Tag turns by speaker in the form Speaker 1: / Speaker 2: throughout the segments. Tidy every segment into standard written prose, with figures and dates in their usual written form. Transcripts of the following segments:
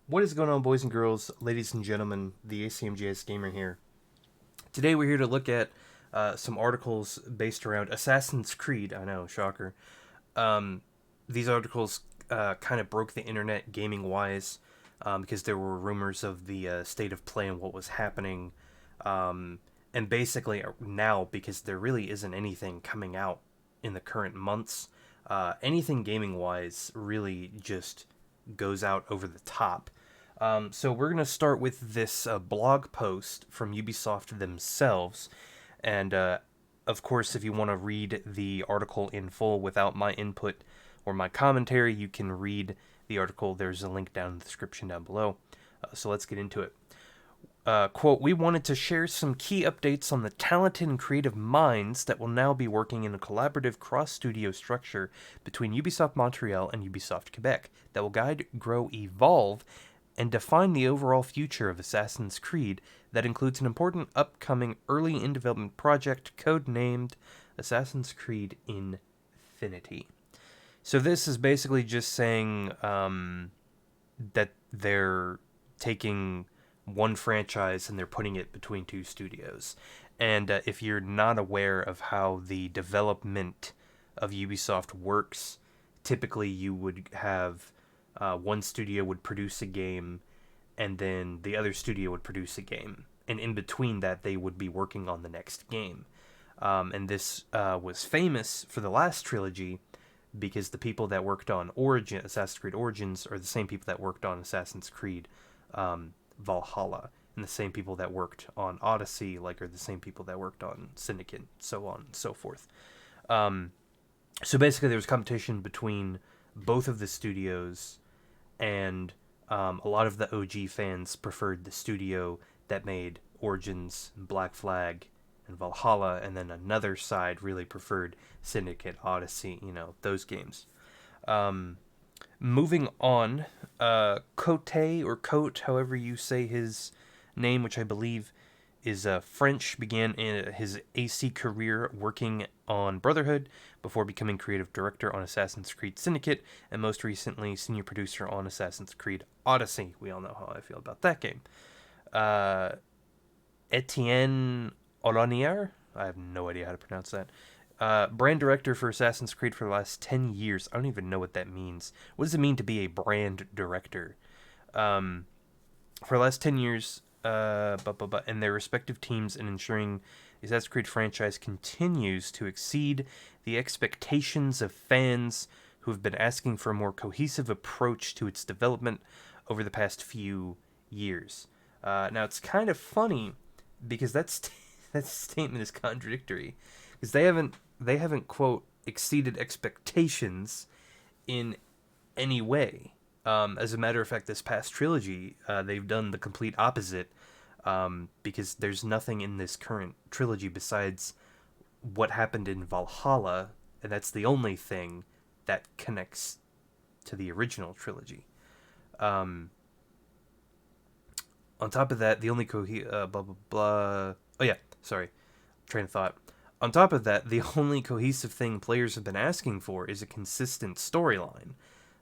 Speaker 1: What is going on, boys and girls, ladies and gentlemen? The ACMJS Gamer here. Today we're here to look at some articles based around Assassin's Creed. I know, shocker. These articles kind of broke the internet gaming-wise because there were rumors of the state of play and what was happening. And basically now, because there really isn't anything coming out in the current months, anything gaming-wise really just goes out over the top. So we're going to start with this blog post from Ubisoft themselves. And of course, if you want to read the article in full without my input or my commentary, you can read the article. There's a link down in the description down below. So let's get into it. Quote, we wanted to share some key updates on the talented and creative minds that will now be working in a collaborative cross-studio structure between Ubisoft Montreal and Ubisoft Quebec that will guide, grow, evolve, and define the overall future of Assassin's Creed that includes an important upcoming early in development project codenamed Assassin's Creed Infinity. So this is basically just saying that they're taking one franchise and they're putting it between two studios. And if you're not aware of how the development of Ubisoft works, typically you would have one studio would produce a game and then the other studio would produce a game. And in between that, they would be working on the next game. And this was famous for the last trilogy because the people that worked on Assassin's Creed Origins are the same people that worked on Assassin's Creed Valhalla, and the same people that worked on Odyssey, are the same people that worked on Syndicate, so on and so forth. So basically, there was competition between both of the studios, and a lot of the OG fans preferred the studio that made Origins, Black Flag, and Valhalla, and then another side really preferred Syndicate, Odyssey, those games. Moving on, Cote, or Cote, however you say his name, which I believe is French, began his AC career working on Brotherhood before becoming creative director on Assassin's Creed Syndicate, and most recently senior producer on Assassin's Creed Odyssey. We all know how I feel about that game. Etienne Olanier, I have no idea how to pronounce that. Brand director for Assassin's Creed for the last 10 years. I don't even know what that means. What does it mean to be a brand director? For the last 10 years, in their respective teams, and ensuring the Assassin's Creed franchise continues to exceed the expectations of fans who have been asking for a more cohesive approach to its development over the past few years. Now, it's kind of funny because that statement is contradictory, because they haven't quote exceeded expectations in any way. As a matter of fact, this past trilogy, they've done the complete opposite, because there's nothing in this current trilogy besides what happened in Valhalla, and that's the only thing that connects to the original trilogy. On top of that, the only blah blah blah. Oh yeah, sorry, train of thought. On top of that, the only cohesive thing players have been asking for is a consistent storyline.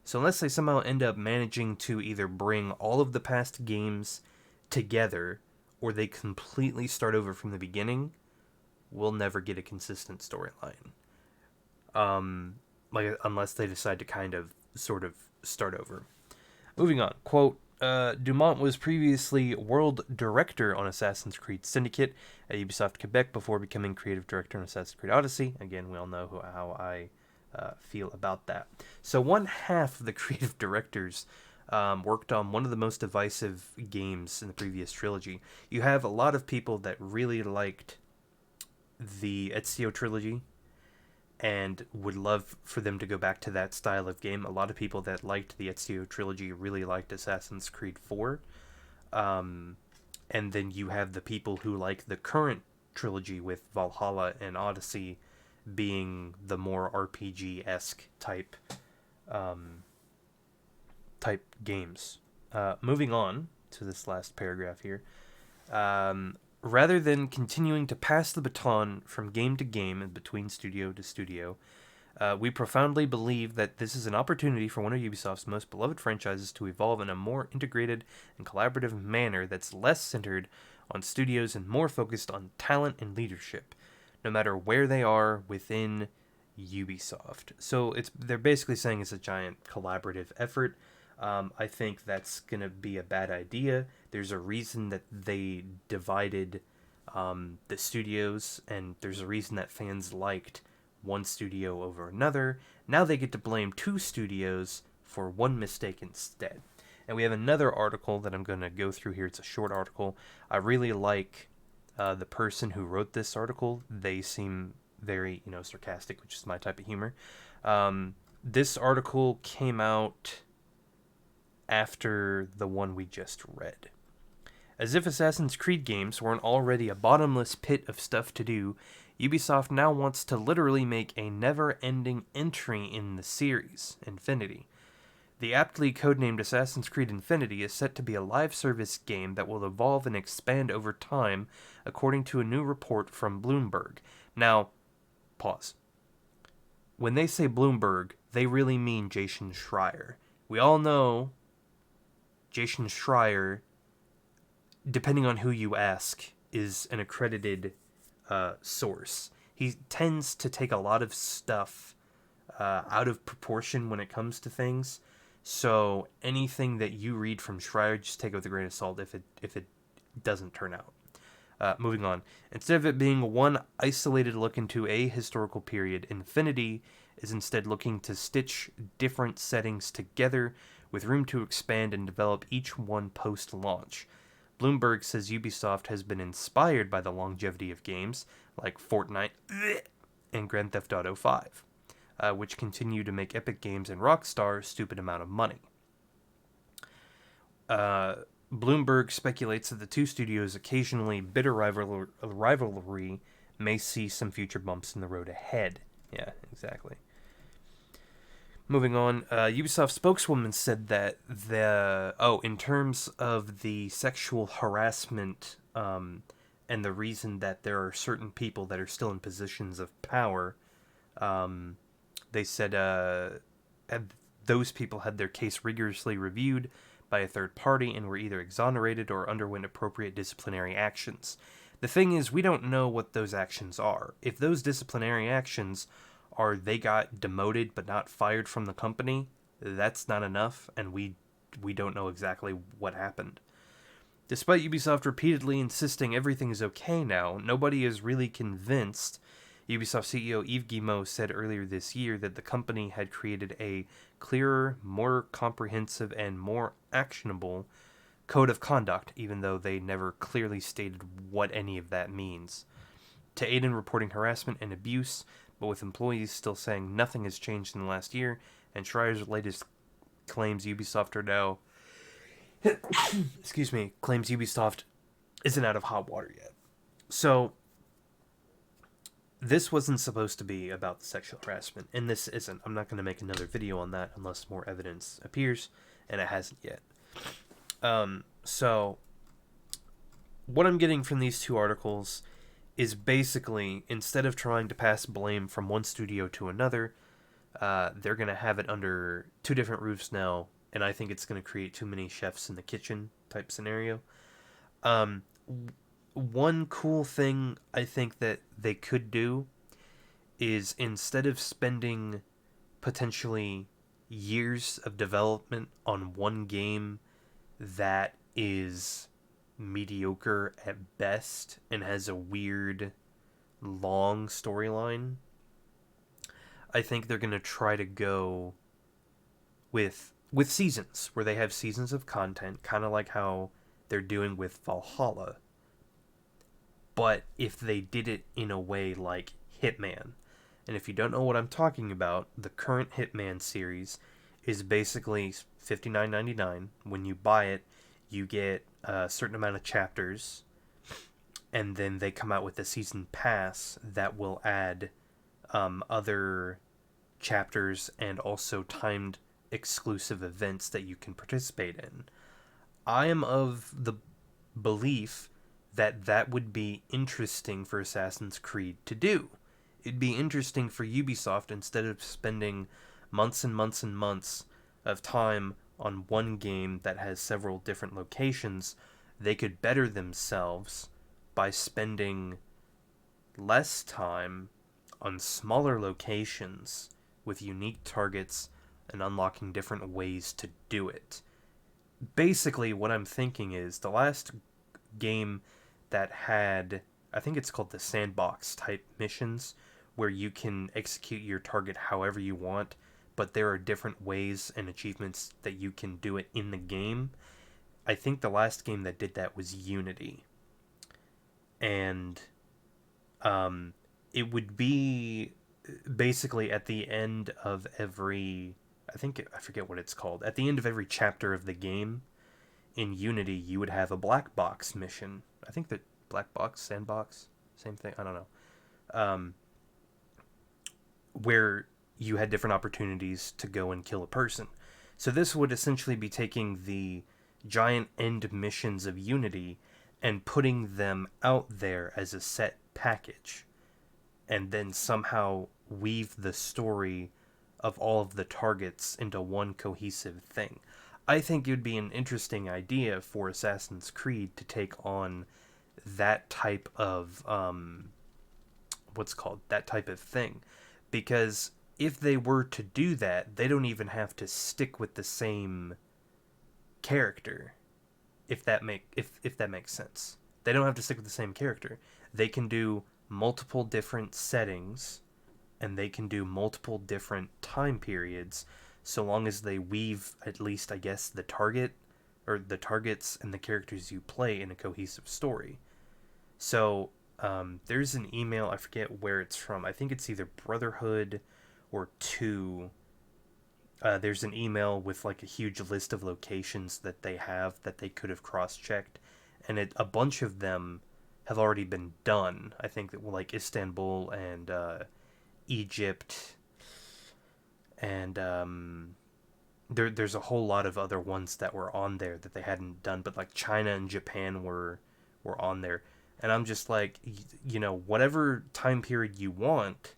Speaker 1: So unless they somehow end up managing to either bring all of the past games together, or they completely start over from the beginning, we'll never get a consistent storyline. Unless they decide to kind of, sort of, start over. Moving on. Quote, Dumont was previously world director on Assassin's Creed Syndicate at Ubisoft Quebec before becoming creative director on Assassin's Creed Odyssey. Again, we all know how I feel about that. So one half of the creative directors worked on one of the most divisive games in the previous trilogy. You have a lot of people that really liked the Ezio trilogy and would love for them to go back to that style of game. A lot of people that liked the Ezio trilogy really liked Assassin's Creed 4. And then you have the people who like the current trilogy with Valhalla and Odyssey being the more RPG-esque type games. Moving on to this last paragraph here. Rather than continuing to pass the baton from game to game and between studio to studio, We profoundly believe that this is an opportunity for one of Ubisoft's most beloved franchises to evolve in a more integrated and collaborative manner that's less centered on studios and more focused on talent and leadership, no matter where they are within Ubisoft. So they're basically saying it's a giant collaborative effort. I think that's going to be a bad idea. There's a reason that they divided the studios, and there's a reason that fans liked one studio over another. Now they get to blame two studios for one mistake instead. And we have another article that I'm going to go through here. It's a short article. I really like the person who wrote this article. They seem very, sarcastic, which is my type of humor. This article came out after the one we just read. As if Assassin's Creed games weren't already a bottomless pit of stuff to do, Ubisoft now wants to literally make a never-ending entry in the series, Infinity. The aptly codenamed Assassin's Creed Infinity is set to be a live service game that will evolve and expand over time, according to a new report from Bloomberg. Now, pause. When they say Bloomberg, they really mean Jason Schreier. We all know Jason Schreier, depending on who you ask, is an accredited source. He tends to take a lot of stuff out of proportion when it comes to things. So anything that you read from Schreier, just take it with a grain of salt if it doesn't turn out. Moving on. Instead of it being one isolated look into a historical period, Infinity is instead looking to stitch different settings together with room to expand and develop each one post-launch. Bloomberg says Ubisoft has been inspired by the longevity of games like Fortnite and Grand Theft Auto 5, which continue to make Epic Games and Rockstar a stupid amount of money. Bloomberg speculates that the two studios' occasionally bitter rivalry may see some future bumps in the road ahead. Yeah, exactly. Moving on, Ubisoft spokeswoman said that in terms of the sexual harassment and the reason that there are certain people that are still in positions of power, they said those people had their case rigorously reviewed by a third party and were either exonerated or underwent appropriate disciplinary actions. The thing is, we don't know what those actions are. If those disciplinary actions are they got demoted but not fired from the company, that's not enough, and we don't know exactly what happened. Despite Ubisoft repeatedly insisting everything is okay now, nobody is really convinced. Ubisoft CEO Yves Guillemot said earlier this year that the company had created a clearer, more comprehensive, and more actionable code of conduct, even though they never clearly stated what any of that means, to aid in reporting harassment and abuse, but with employees still saying nothing has changed in the last year, and Schreier's latest claims Ubisoft are now claims Ubisoft isn't out of hot water yet. So this wasn't supposed to be about the sexual harassment, and this isn't. I'm not going to make another video on that unless more evidence appears, and it hasn't yet. So what I'm getting from these two articles is basically, instead of trying to pass blame from one studio to another, they're going to have it under two different roofs now, and I think it's going to create too many chefs in the kitchen type scenario. One cool thing I think that they could do is, instead of spending potentially years of development on one game that is mediocre at best and has a weird long storyline, I think they're going to try to go with seasons, where they have seasons of content, kind of like how they're doing with Valhalla. But if they did it in a way like Hitman, and if you don't know what I'm talking about, the current Hitman series is basically $59.99. When you buy it, you get a certain amount of chapters, and then they come out with a season pass that will add other chapters and also timed exclusive events that you can participate in. I am of the belief that would be interesting for Assassin's Creed to do. it'd be interesting for Ubisoft, instead of spending months and months and months of time on one game that has several different locations, they could better themselves by spending less time on smaller locations with unique targets and unlocking different ways to do it. Basically, what I'm thinking is the last game that had, I think it's called the sandbox type missions, where you can execute your target however you want, but there are different ways and achievements that you can do it in the game. I think the last game that did that was Unity. And it would be basically at the end of every, I forget what it's called. At the end of every chapter of the game in Unity, you would have a black box mission. I think that black box, sandbox, same thing. I don't know. Where you had different opportunities to go and kill a person. So this would essentially be taking the giant end missions of Unity and putting them out there as a set package, and then somehow weave the story of all of the targets into one cohesive thing. I think it would be an interesting idea for Assassin's Creed to take on that type of that type of thing, because if they were to do that, they don't even have to stick with the same character. If that makes sense, they don't have to stick with the same character. They can do multiple different settings, and they can do multiple different time periods, so long as they weave at least, I guess, the target or the targets and the characters you play in a cohesive story. So there's an email, I forget where it's from. I think it's either Brotherhood or 2. There's an email with like a huge list of locations that they have that they could have cross-checked, and a bunch of them have already been done. I think that like Istanbul and Egypt, and there's a whole lot of other ones that were on there that they hadn't done, but like China and Japan were on there. And I'm just like, whatever time period you want,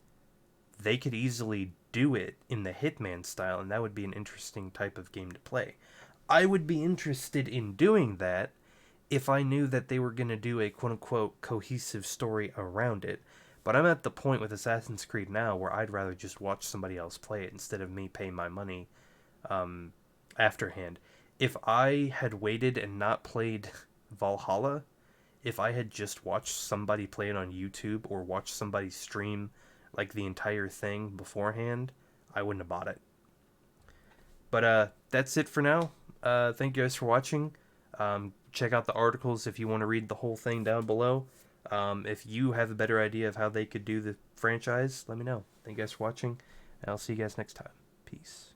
Speaker 1: they could easily do it in the Hitman style, and that would be an interesting type of game to play. I would be interested in doing that if I knew that they were going to do a quote-unquote cohesive story around it. But I'm at the point with Assassin's Creed now where I'd rather just watch somebody else play it instead of me paying my money afterhand. If I had waited and not played Valhalla, if I had just watched somebody play it on YouTube or watched somebody stream like the entire thing beforehand, I wouldn't have bought it. But that's it for now. Thank you guys for watching. Check out the articles if you want to read the whole thing down below. If you have a better idea of how they could do the franchise, let me know. Thank you guys for watching, and I'll see you guys next time. Peace.